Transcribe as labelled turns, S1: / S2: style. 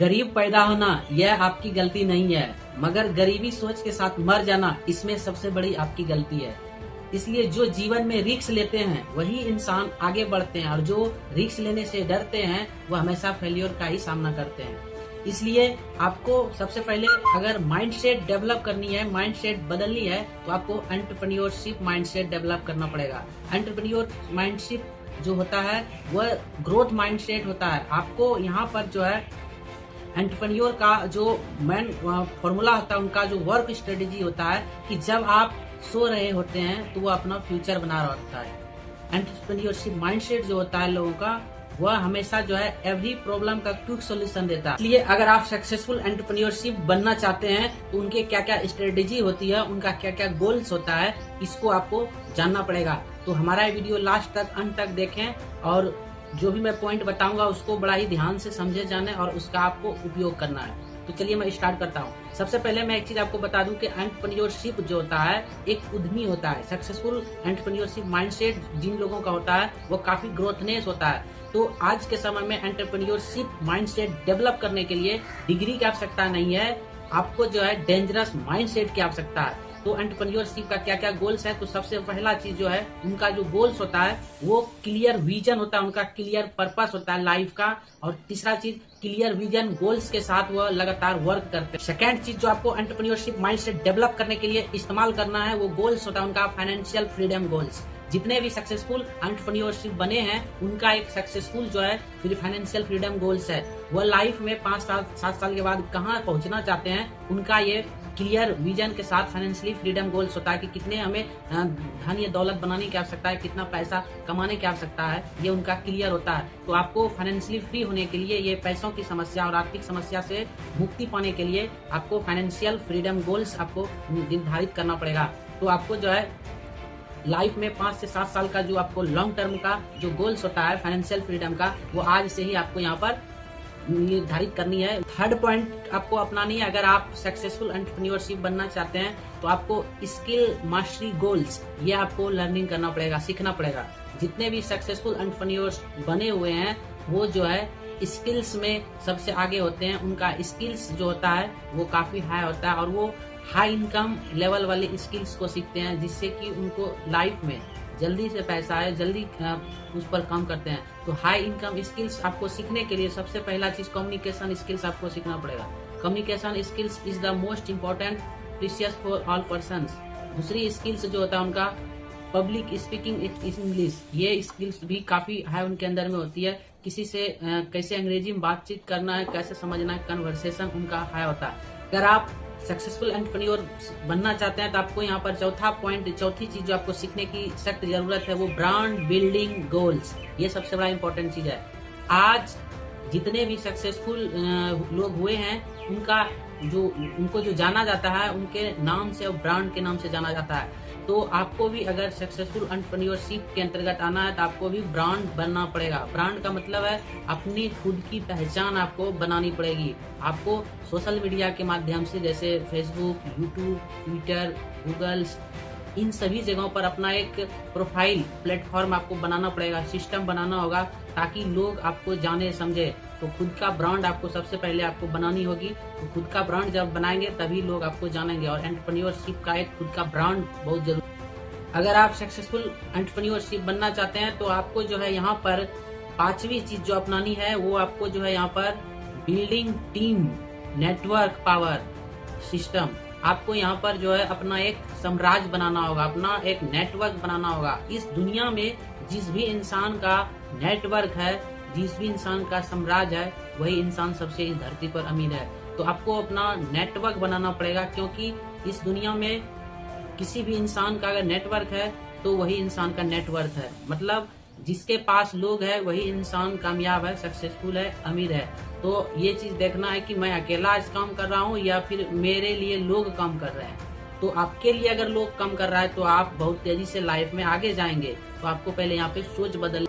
S1: गरीब पैदा होना यह आपकी गलती नहीं है, मगर गरीबी सोच के साथ मर जाना इसमें सबसे बड़ी आपकी गलती है। इसलिए जो जीवन में रिस्क लेते हैं वही इंसान आगे बढ़ते हैं, और जो रिस्क लेने से डरते हैं वो हमेशा फेलियर का ही सामना करते हैं। इसलिए आपको सबसे पहले अगर माइंडसेट डेवलप करनी है, माइंडसेट बदलनी है, तो आपको एंटरप्रेन्योरशिप माइंडसेट डेवलप करना पड़ेगा। एंटरप्रेन्योर माइंडशिप जो होता है वह ग्रोथ माइंडसेट होता है। आपको यहाँ पर जो है एंटरप्रेन्योर का जो मेन फॉर्मूला होता है, उनका जो वर्क स्ट्रेटेजी होता है कि जब आप सो रहे होते हैं तो वो अपना फ्यूचर बना रहा होता है। एंटरप्रेन्योरशिप माइंडसेट जो होता है लोगों का, वह हमेशा जो है एवरी प्रॉब्लम का क्विक सॉल्यूशन देता है। इसलिए अगर आप सक्सेसफुल एंटरप्रेन्योरशिप बनना चाहते हैं तो उनके क्या क्या स्ट्रेटेजी होती है, उनका क्या क्या गोल्स होता है, इसको आपको जानना पड़ेगा। तो हमारा वीडियो लास्ट तक अंत तक देखें, और जो भी मैं पॉइंट बताऊंगा उसको बड़ा ही ध्यान से समझे जाने और उसका आपको उपयोग करना है। तो चलिए मैं स्टार्ट करता हूँ। सबसे पहले मैं एक चीज आपको बता दूं कि एंटरप्रेन्योरशिप जो होता है एक उद्यमी होता है। सक्सेसफुल एंटरप्रेन्योरशिप माइंडसेट जिन लोगों का होता है वो काफी ग्रोथनेस होता है। तो आज के समय में एंटरप्रेन्योरशिप माइंडसेट डेवलप करने के लिए डिग्री की आवश्यकता नहीं है, आपको जो है डेंजरस माइंडसेट की आवश्यकता है। तो एंटरप्रेन्योरशिप का क्या क्या गोल्स है, तो सबसे पहला चीज जो है उनका जो गोल्स होता है वो क्लियर विजन होता है, उनका क्लियर पर्पस होता है लाइफ का। और तीसरा चीज क्लियर विजन गोल्स के साथ वो लगातार वर्क करते हैं। सेकेंड चीज जो आपको एंटरप्रेन्योरशिप माइंडसेट डेवलप करने के लिए इस्तेमाल करना है वो गोल्स होता है उनका फाइनेंशियल फ्रीडम गोल्स। जितने भी सक्सेसफुल एंटरप्रेन्योरशिप बने हैं उनका एक सक्सेसफुल जो है फिर फाइनेंशियल फ्रीडम गोल्स है। वो लाइफ में 5 साल 7 साल के बाद कहाँ पहुंचना चाहते हैं, उनका ये क्लियर विजन के साथ फाइनेंशियली फ्रीडम गोल्स होता है कि कितने हमें धन या दौलत बनाने की आवश्यकता है, कितना पैसा कमाने की आवश्यकता है, ये उनका क्लियर होता है। तो आपको फाइनेंशियली फ्री होने के लिए, ये पैसों की समस्या और आर्थिक समस्या से मुक्ति पाने के लिए आपको फाइनेंशियल फ्रीडम गोल्स आपको निर्धारित करना पड़ेगा। तो आपको जो है लाइफ में 5 से 7 साल का जो आपको लॉन्ग टर्म का जो गोल्स होता है फाइनेंशियल फ्रीडम का, वो आज से ही आपको यहाँ पर निर्धारित करनी है। थर्ड पॉइंट आपको अपनानी है, अगर आप सक्सेसफुल एंटरप्रेन्योरशिप बनना चाहते हैं तो आपको स्किल मास्टरी गोल्स, ये आपको लर्निंग करना पड़ेगा, सीखना पड़ेगा। जितने भी सक्सेसफुल एंटरप्रेन्योर्स बने हुए हैं वो जो है स्किल्स में सबसे आगे होते हैं। उनका स्किल्स जो होता है वो काफी हाई होता है, और वो हाई इनकम लेवल वाले स्किल्स को सीखते हैं, जिससे कि उनको लाइफ में जल्दी से पैसा है, जल्दी उस पर काम करते हैं। तो हाई इनकम स्किल्स आपको सीखने के लिए सबसे पहला चीज कम्युनिकेशन स्किल्स आपको सीखना पड़ेगा। Communication skills is the most important precious for all persons. दूसरी स्किल्स जो होता है उनका पब्लिक स्पीकिंग इंग्लिश, ये स्किल्स भी काफी हाई उनके अंदर में होती है। किसी से कैसे अंग्रेजी में बातचीत करना है, कैसे समझना है, कन्वर्सेशन उनका हाई होता है। अगर आप सक्सेसफुल एंटरप्रेन्योर बनना चाहते हैं तो आपको यहाँ पर चौथी चीज जो आपको सीखने की सख्त जरूरत है वो ब्रांड बिल्डिंग गोल्स। ये सबसे बड़ा इंपॉर्टेंट चीज है। आज जितने भी सक्सेसफुल लोग हुए हैं उनको जो जाना जाता है उनके नाम से और ब्रांड के नाम से जाना जाता है। तो आपको भी अगर सक्सेसफुल एंटरप्रेन्योरशिप के अंतर्गत आना है तो आपको भी ब्रांड बनना पड़ेगा। ब्रांड का मतलब है अपनी खुद की पहचान आपको बनानी पड़ेगी। आपको सोशल मीडिया के माध्यम से जैसे फेसबुक, यूट्यूब, ट्विटर, गूगल, इन सभी जगहों पर अपना एक प्रोफाइल प्लेटफॉर्म आपको बनाना पड़ेगा, सिस्टम बनाना होगा, ताकि लोग आपको जाने समझे। तो खुद का ब्रांड आपको सबसे पहले आपको बनानी होगी। तो खुद का ब्रांड जब बनाएंगे तभी लोग आपको जानेंगे, और एंटरप्रेन्योरशिप का एक खुद का ब्रांड बहुत जरूरी। अगर आप सक्सेसफुल एंटरप्रेन्योरशिप बनना चाहते हैं तो आपको जो है यहाँ पर 5वीं चीज जो अपनानी है वो आपको जो है यहाँ पर building team network power system. आपको यहाँ पर जो है अपना एक साम्राज्य बनाना होगा, अपना एक नेटवर्क बनाना होगा। इस दुनिया में जिस भी इंसान का नेटवर्क है, जिस भी इंसान का साम्राज्य है, वही इंसान सबसे इस धरती पर अमीर है। तो आपको अपना नेटवर्क बनाना पड़ेगा, क्योंकि इस दुनिया में किसी भी इंसान का अगर नेटवर्क है तो वही इंसान का नेटवर्थ है। मतलब जिसके पास लोग है वही इंसान कामयाब है, सक्सेसफुल है, अमीर है। तो ये चीज देखना है कि मैं अकेला इस काम कर रहा हूँ या फिर मेरे लिए लोग काम कर रहे हैं। तो आपके लिए अगर लोग काम कर रहा है तो आप बहुत तेजी से लाइफ में आगे जाएंगे। तो आपको पहले यहाँ पे सोच बदल